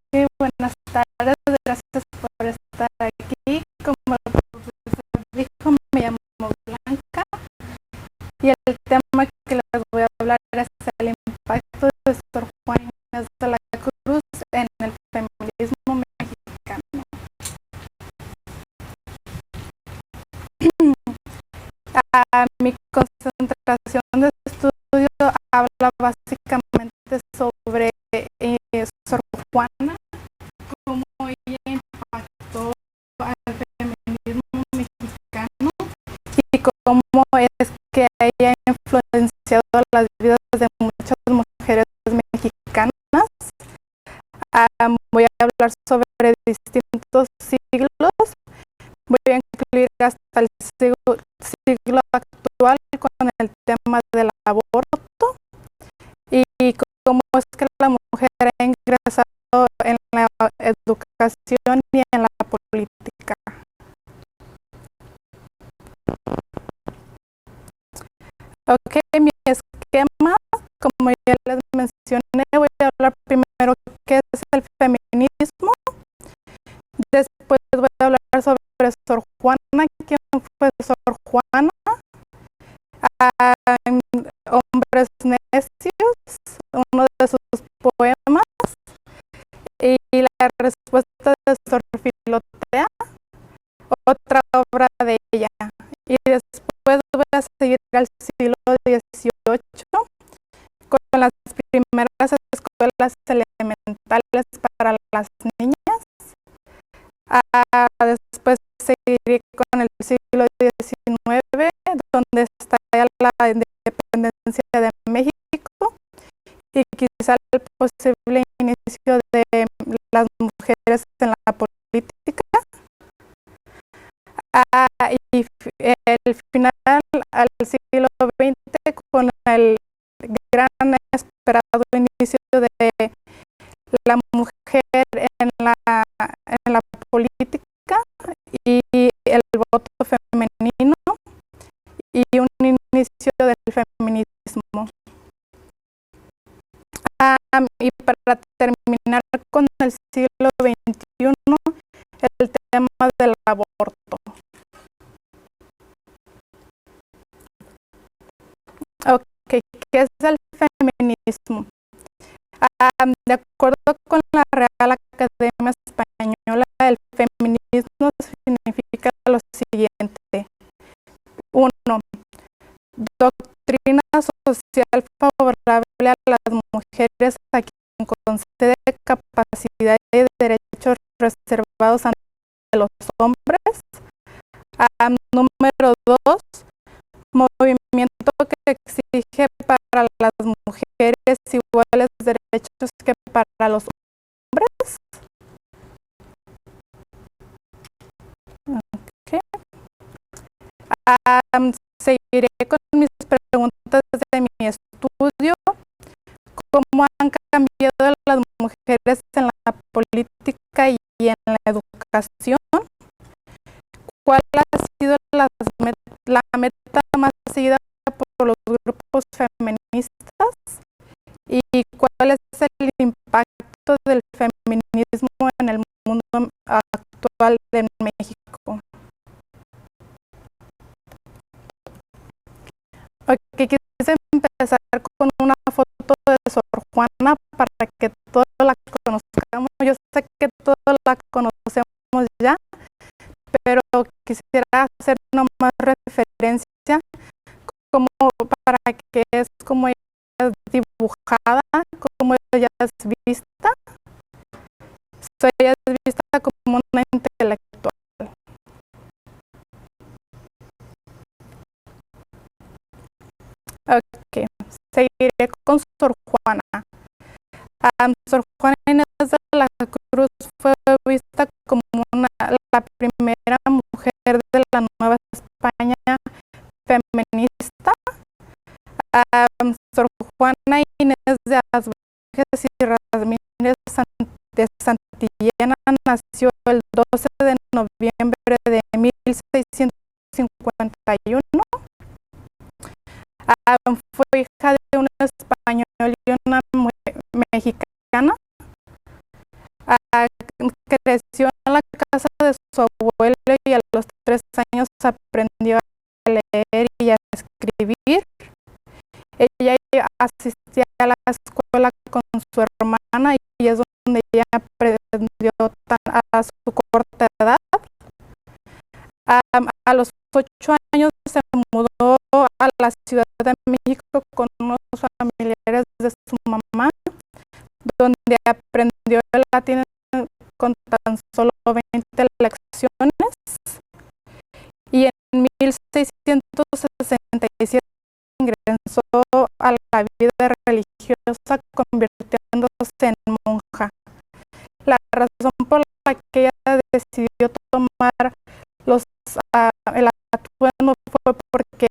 Buenas tardes, gracias por estar aquí. Como el profesor dijo, me llamo Blanca y el tema que les voy a hablar es el impacto de Sor Juana Inés de la Cruz en el feminismo mexicano. Mi concentración de estudio habla básicamente sobre Sor Juana, cómo ella impactó al feminismo mexicano y cómo es que ella ha influenciado las vidas de muchas mujeres mexicanas. Voy a hablar sobre distintos siglos. Voy a incluir hasta el siglo actual con el tema del aborto y cómo es que la mujer ha ingresado en la educación y en la política. Ok, mi esquema, como ya les mencioné, voy a hablar primero qué es el feminismo. Después voy a hablar sobre Sor Juana, quién fue Sor Juana, Hombres Necios, uno de sus poemas, y la respuesta de Sor Filotea, otra obra de ella. Y después voy a seguir al siglo XVIII con las primeras escuelas elementales para las niñas. Después seguiré con el siglo XIX, donde está la independencia de México y quizá el posible inicio de las mujeres en la política. Y el final al siglo XX con el gran esperado inicio de la mujer en la política y el voto femenino y un inicio del feminismo. Y para terminar con el siglo XXI, el tema del aborto. Ok, ¿qué es el feminismo? De acuerdo con la Real Academia Española, el feminismo significa lo siguiente. 1. Doctrina social favorable a las mujeres a quien concede capacidad y derechos reservados ante los hombres. Número 2. Movimiento que exige para las mujeres iguales derechos que para los hombres. Okay. Seguiré con mis preguntas de mi estudio. ¿Cómo han cambiado las mujeres en la política y en la educación? ¿Cuál ha sido la meta más seguida por los grupos feministas? ¿Y cuál es el impacto del feminismo en el mundo actual de México? Ok, quise empezar con una foto de Sor Juana para que todos la conozcamos. Yo sé que todos la conocemos ya, pero quisiera hacer nomás referencia como para que es como ella es dibujada, como ella es vista. Ella es vista como una intelectual. Ok, seguiré con Sor Juana. Sor Juana Inés de la Cruz fue vista como la primera mujer de la Nueva España feminista. Sor Juana Inés de Asborges y Ramírez de Santillana nació el 12 de noviembre de 1651. Fue hija de un español y una mexicana. creció en la casa de su abuelo y a los 3 años aprendió a leer y a escribir. Ella asistía a la escuela con su hermana y es donde ella aprendió a su corta edad. A los 8 años se mudó a la Ciudad de México con unos familiares de su mamá, donde aprendió el latín con tan solo 20 lecciones, y en 1667 ingresó a la vida religiosa, convirtiéndose en monja. La razón por la que ella decidió tomar el atuendo fue porque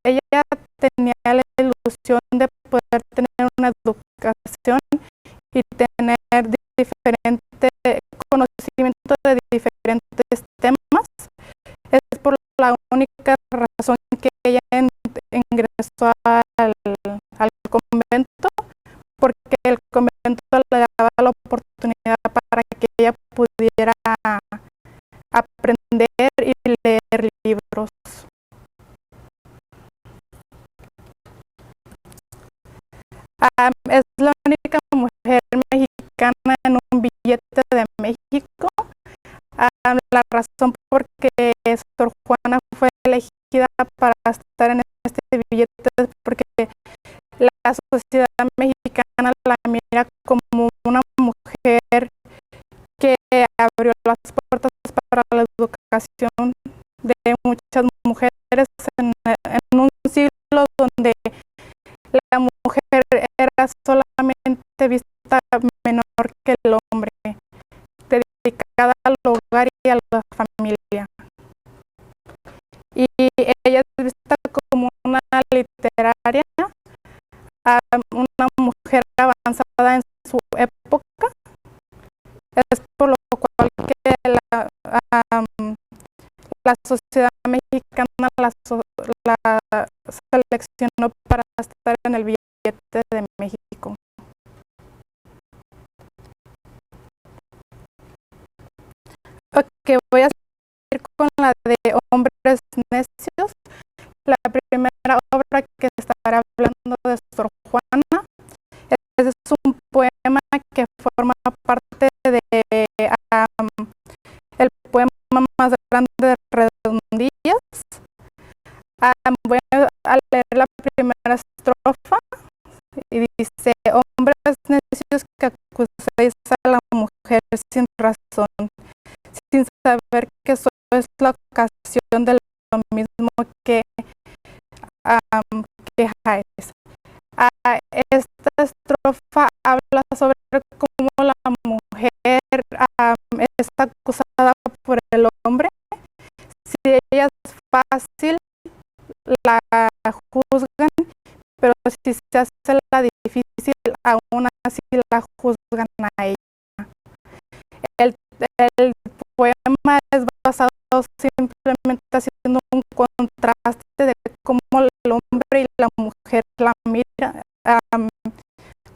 ella tenía la ilusión de poder tener una educación y tener diferente conocimiento de diferentes temas. Es por la única razón que ella ingresó al convento, porque el convento le daba la oportunidad para que ella pudiera aprender y leer libros. Es la única mujer mexicana en un billete de México. La razón por que Sor Juana fue elegida para estar en este billete es porque la sociedad mexicana la mira como una mujer que abrió las puertas para la educación de muchas mujeres en un siglo donde la mujer era solamente vista menor que el hombre, dedicada al hogar y a la familia. Y ella es vista como una literaria, una mujer avanzada en su época. Es por lo cual que la sociedad mexicana la seleccionó para estar en el billete de México. Ok, voy a seguir con la de Hombres Necios. La primera obra que estaré hablando de Sor Juana es un poema que forma parte de el poema más grande de Redondillas. Voy a leer la primera estrofa y dice: hombres necios que acusáis a la mujer sin razón, sin saber que eso es la ocasión de lo mismo que quejáis. Esta estrofa habla sobre cómo la mujer está acusada por el hombre. Si ella es fácil, la juzgan, pero si se hace la difícil, aún así la juzgan a ella. El poema es basado simplemente haciendo un contraste de cómo el hombre y la mujer la miran,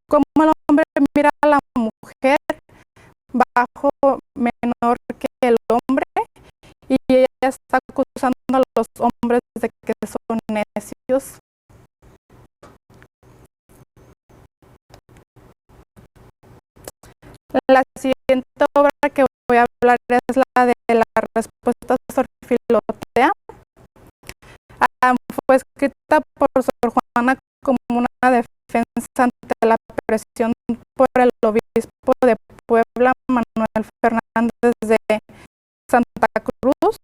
cómo el hombre mira a la mujer bajo menor que el hombre, y ella está acusando a los hombres de que son necios. La siguiente obra que voy a hablar es la de la respuesta a Sor Filotea. Fue escrita por Sor Juana como una defensa ante la presión por el obispo de Puebla, Manuel Fernández de Santa Cruz.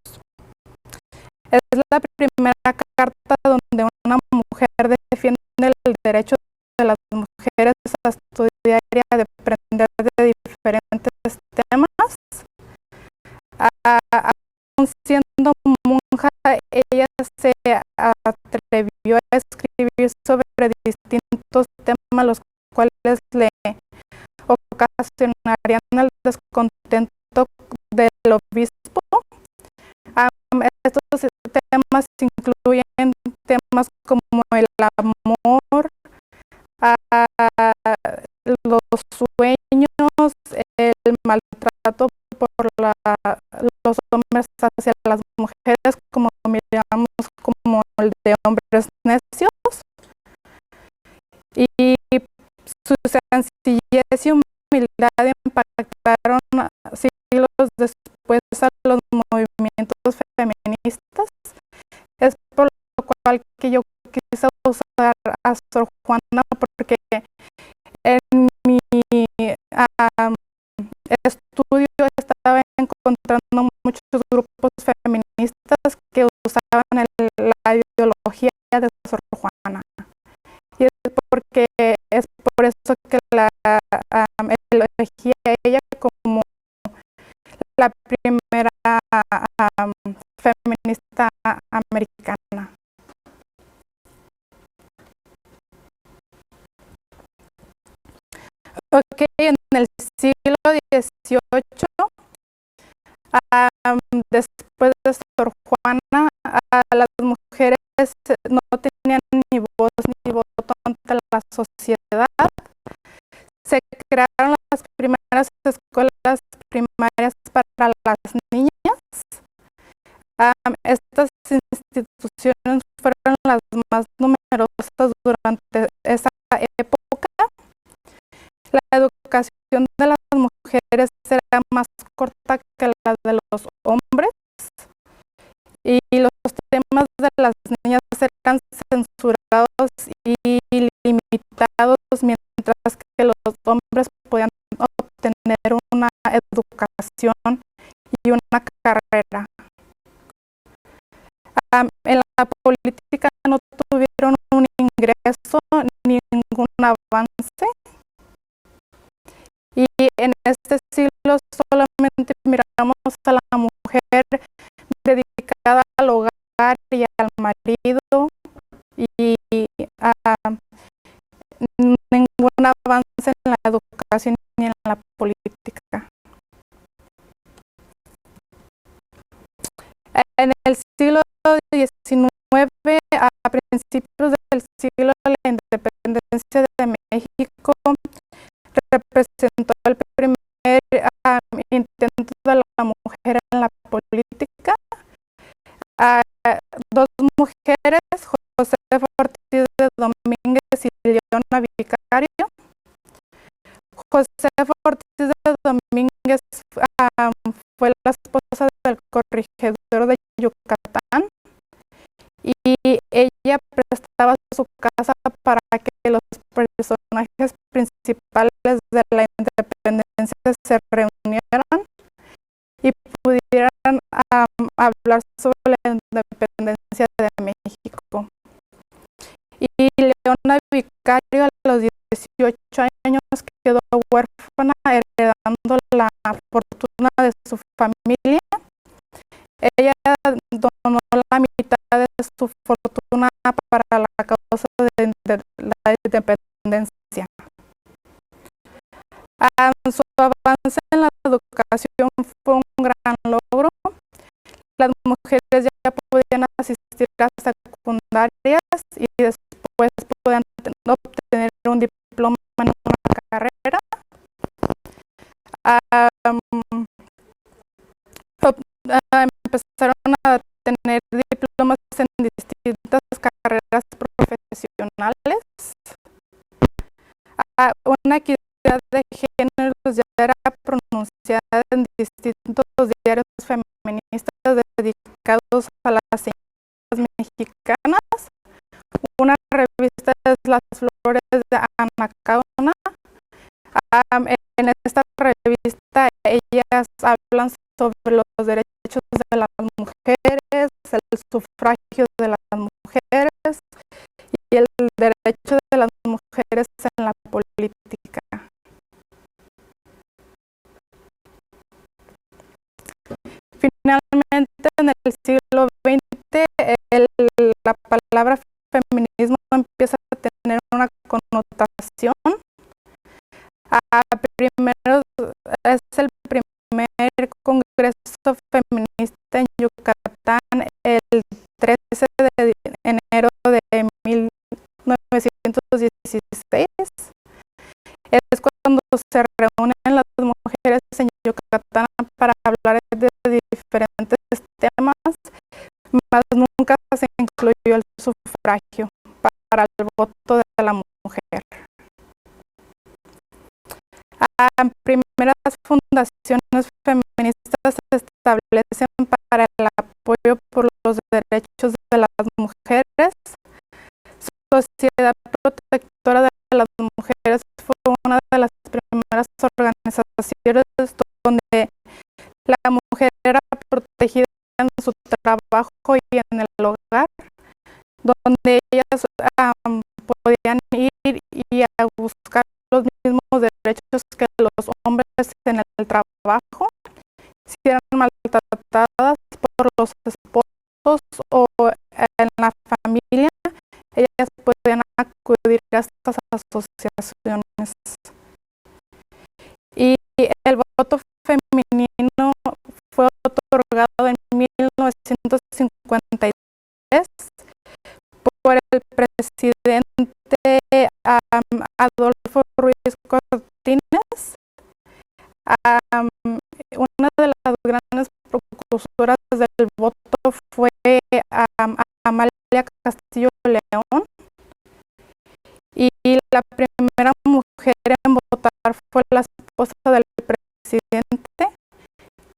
Es la primera carta donde una mujer defiende el derecho de las mujeres a estudiar y a aprender de diferentes temas. Aún siendo monja, ella se atrevió a escribir sobre distintos temas, los cuales le ocasionarían el descontento del obispo. Estos temas incluyen temas como el amor, los hombres hacia las mujeres, como miramos como el de hombres necios, y su sencillez y humildad impactaron siglos después a los movimientos feministas. Es por lo cual que yo quise usar a Sor Juana, porque en mi estudio estaba encontrando muchos grupos feministas que usaban la ideología de Sor Juana. Y es por eso que elegí a ella como la primera feminista americana. Ok, en el siglo XVIII, después de Sor Juana, las mujeres no tenían ni voz ni voto ante la sociedad. Se crearon las primeras escuelas primarias para las niñas. Estas instituciones fueron las más numerosas durante esa época. La educación de las mujeres era más corta que la de los hombres, y los temas de las niñas eran censurados y limitados, mientras que los hombres podían obtener una educación y una carrera. En la política no tuvieron un ingreso ni ningún avance, y en este siglo solamente miramos a la mujer dedicada al hogar y al marido, y ningún avance en la educación ni en la política. En el siglo XIX, a principios del siglo, la independencia de México representó el primer intento de la mujer en la política. Dos mujeres, Josefa Ortiz de Domínguez y Leona Vicario. Josefa Ortiz de Domínguez fue la esposa del corregidor de Yucatán, y ella prestaba su casa para que los personajes principales de la independencia se reunieran y pudieran hablar sobre la independencia de México. Y Leona Vicario, a los 18 años, quedó huérfana, heredando la fortuna de su familia. Ella donó la mitad de su fortuna para la causa de la independencia. Su avance en la educación fue un gran logro. Las mujeres ya podían asistir a secundarias y después podían obtener un diploma en una carrera. Empezaron a tener diplomas en distintas carreras profesionales. Una equidad de géneros ya era pronunciada en distintos diarios feministas dedicados a las señoras mexicanas. Una revista es Las Flores de Anacaona. En esta revista ellas hablan sobre los derechos de las mujeres, el sufragio de las mujeres y el derecho de las mujeres en la política. Finalmente, en el siglo XX, la palabra feminismo empieza a tener una connotación. Primero es el primer congreso feminista en Yucatán, el 13 de enero de 1916. Es cuando se reúnen las mujeres en Yucatán para hablar temas, más nunca se incluyó el sufragio para el voto de la mujer. Primeras fundaciones feministas se establecen para el apoyo por los derechos de las mujeres. Sociedad Protectora de las Mujeres fue una de las primeras organizaciones donde la mujer era protegida en su trabajo y en el hogar, donde ellas podían ir y a buscar los mismos derechos que los hombres en el trabajo, si eran maltratadas por los esposos o en la familia, ellas podían acudir a estas asociaciones. Y el voto femenino fue otorgado en 1953 por el presidente Adolfo Ruiz Cortines. Una de las grandes precursoras del voto fue Amalia Castillo León, y la primera mujer en votar fue la esposa del presidente,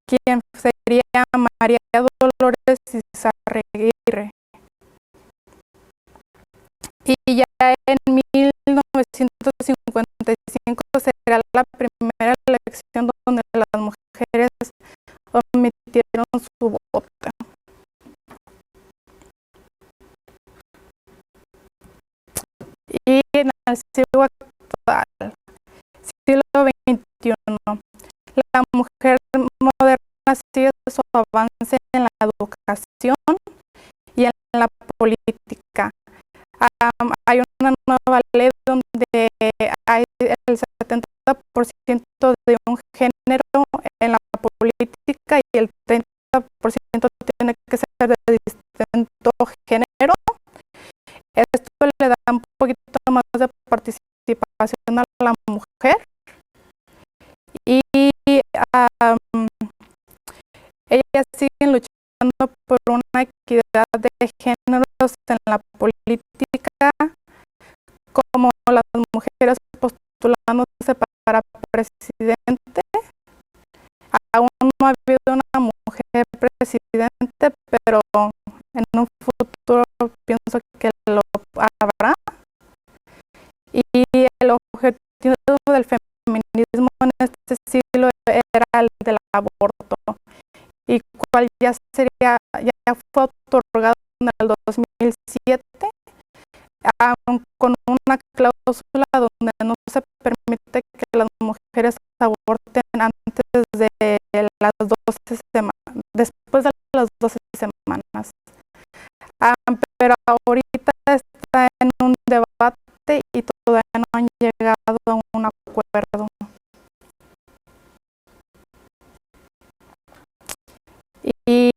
quien sería María Dolores Izarraregui. Y ya en 1955 será la primera elección donde las mujeres omitieron su voto. Y en el siglo actual, siglo XXI, la mujer moderna sigue su avance en la educación y en la política. Hay una nueva ley donde hay el 70% de un género en la política y el 30% tiene que ser de distinto género. Esto le da un poquito más de participación a la mujer, y ellas siguen luchando por una equidad de géneros en la política, como las mujeres postulándose para presidente. Aún no ha habido una mujer presidente, pero en un futuro pienso que lo habrá. Y el objetivo del feminismo en este siglo era el del aborto, y cual ya fue otorgado en el 2007, con una cláusula donde no se permite que las mujeres aborten antes de las 12 semanas, después de las 12 semanas. Pero ahorita está en un debate y todavía no han llegado a un acuerdo. Y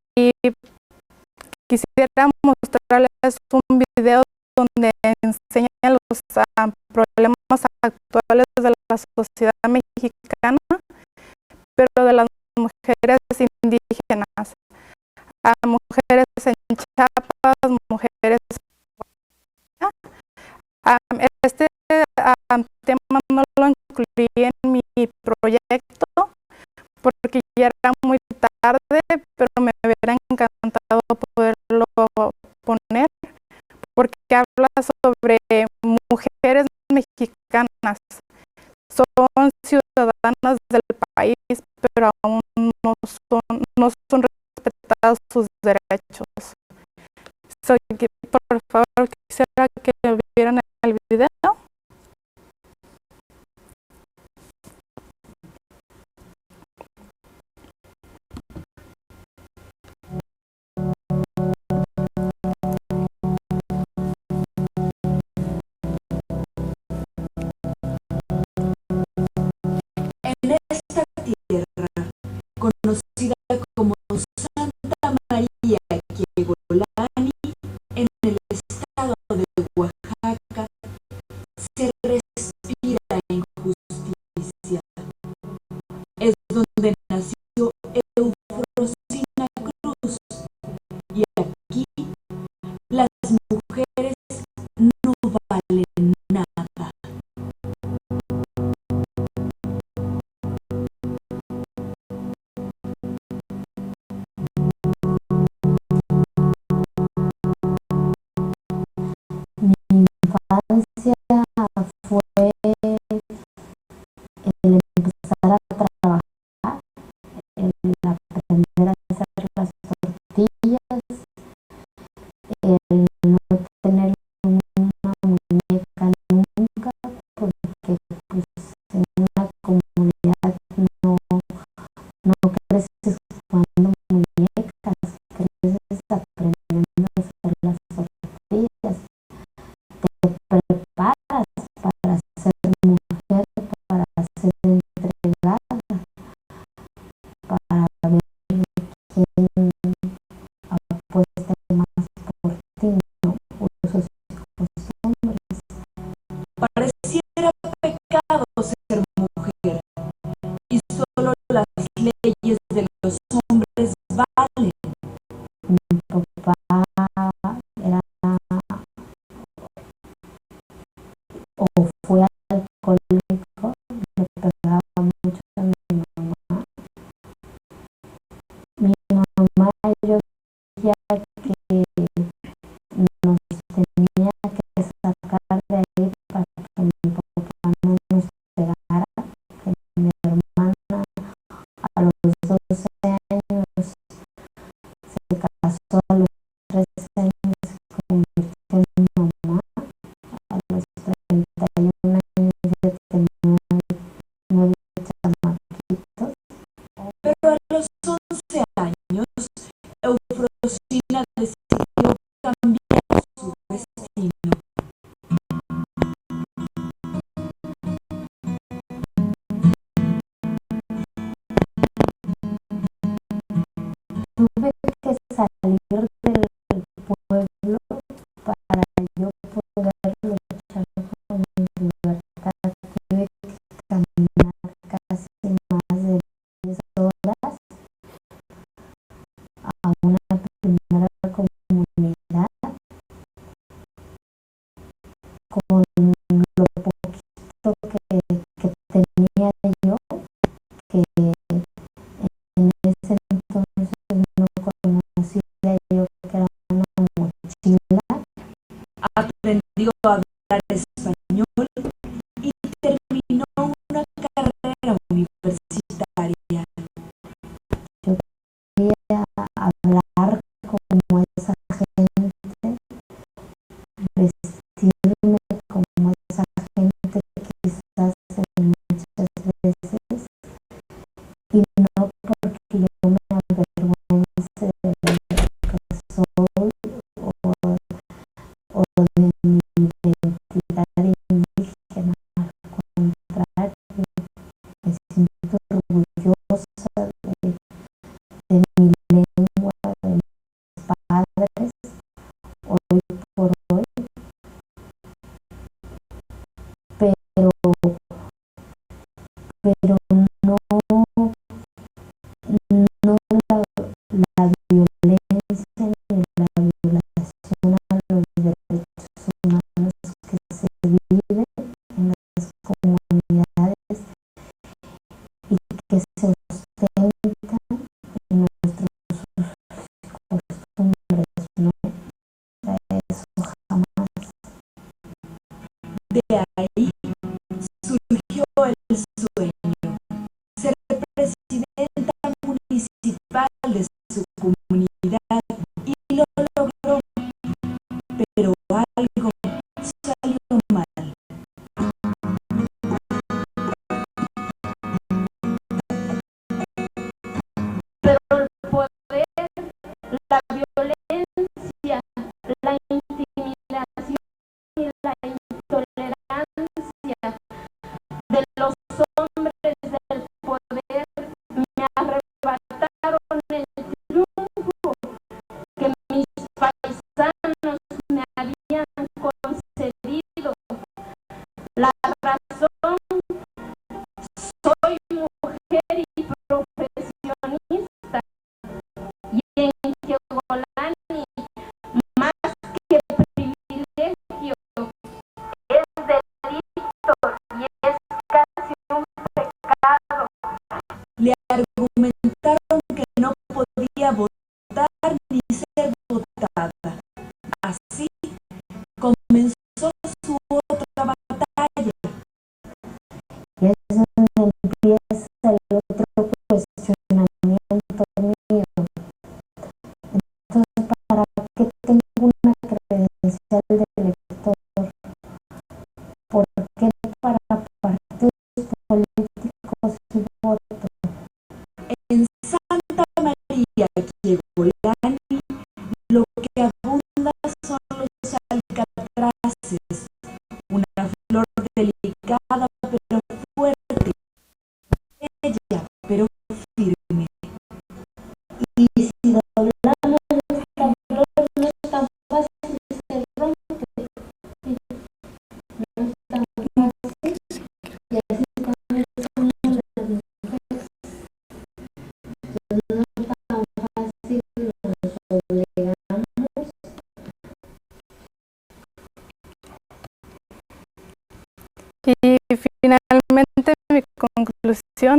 quisiera mostrarles un video donde enseña los problemas actuales de la sociedad mexicana, pero de las mujeres indígenas, mujeres en Chiapas, mujeres. Este tema no lo incluí en mi proyecto porque ya era muy tarde, pero me hubiera encantado poderlo poner, porque habla sobre mujeres mexicanas. Son ciudadanas del país, pero aún no son respetados sus derechos. Por favor, quisiera que vieran el video. En esta tierra, conocida como Santa María Quiegolani, en el estado de Oaxaca, se respira injusticia. Es donde nació Eufrosina Cruz, o fue alcohólico, le pegaba mucho a mi mamá. Mi mamá, yo veía que nos tenía que sacar de ahí para que mi papá no nos pegara, que mi hermana a los 12 años se casó, a los 13 años se convirtió en mamá, a los 31 años ya tenía 9 chamaquitos. Pero a los 11 años, Eufrosina decidió cambiar su destino. Tuve que salir del pueblo para yo poder luchar por mi libertad. Tuve que caminar casi más de 10 horas a una primera comunidad con lo poquito que tenía yo, que en ese entonces no conocía yo que era una mochila. Aprendió a hablar español y terminó una carrera universitaria. Yo quería hablar como esa gente, vestirme como esa gente, quizás muchas veces, y no porque yo me avergüence de lo que soy o de mi identidad indígena. Al contrario, me siento orgullosa de mi lengua, de mis padres, hoy por hoy, pero no, no la violencia ni la violación a los derechos humanos que se vive en las comunidades y que se ostenta en nuestros costumbres, ¿no? Eso jamás. De ahí su Y finalmente mi conclusión,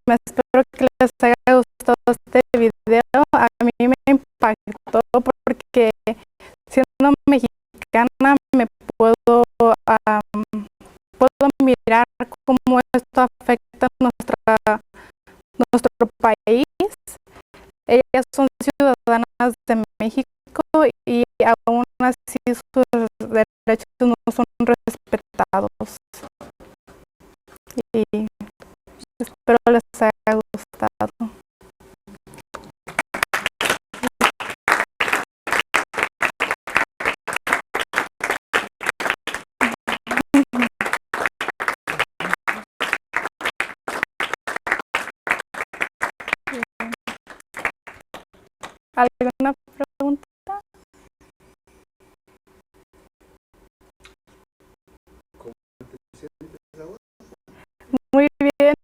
me espero que les haya gustado este video. A mí me impactó porque siendo mexicana me puedo mirar cómo esto afecta nuestro país. Ellas son ciudadanas de México y aún así sus derechos no son respetados. Y espero les haya gustado. ¿Alguna pregunta? ¿Cómo te sientes ahora? Muy bien.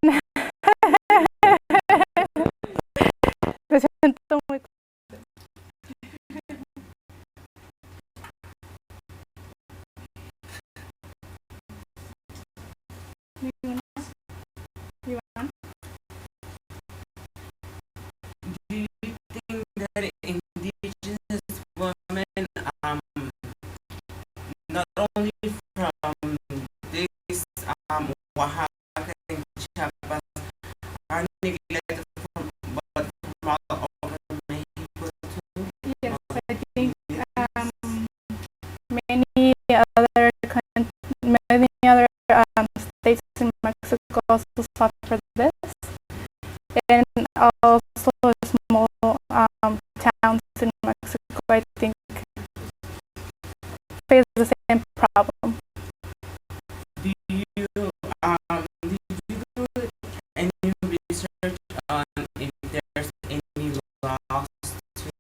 Me siento muy Iván. Do you think that indigenous women, not only from this Oaxaca and Chiapas, are neglected but from all over Mexico too? Yes, I think many other states in Mexico also suffer this, and also small towns in Mexico, I think, face the same problem. Did you do any research on if there's any laws to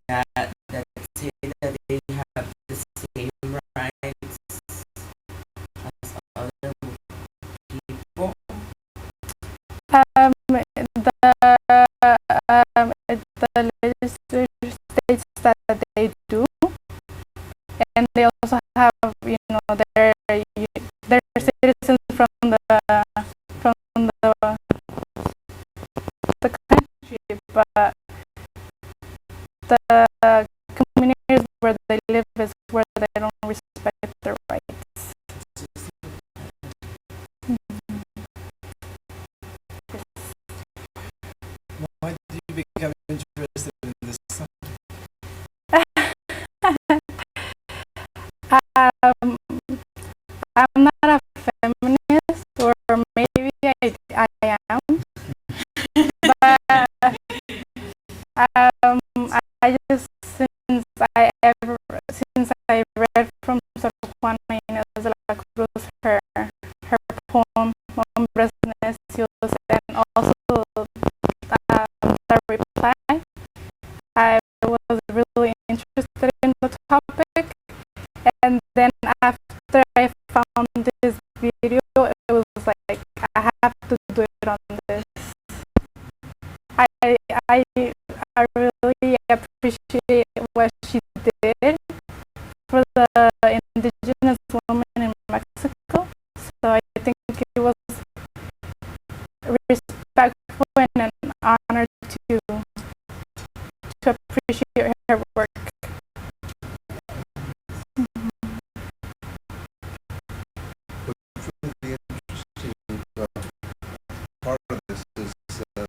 that say that they have the same rights as other people? The legislature states that they do, and they also have, their citizens from the country, but the communities where they live is where they don't respect their rights. Why did you become interested in this subject? I'm not a feminist, or maybe I am, but I just since I read from Sor Juana Inés de la Cruz her poem Hombres Necios, and also the reply, I was really interested in the topic, and then after I found this video, it was like I have to do it on this. I really appreciate what she did for the indigenous women in Mexico. So I think it was respectful and an honor to appreciate her work. What's really interesting part of this is that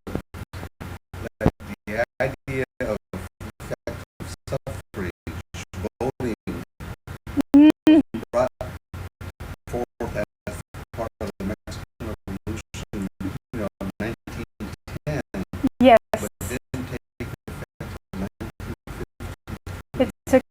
the idea of effective suffrage voting brought forth as part of the Mexican Revolution, in 1910, Yes, but it didn't take effect until 1950. it took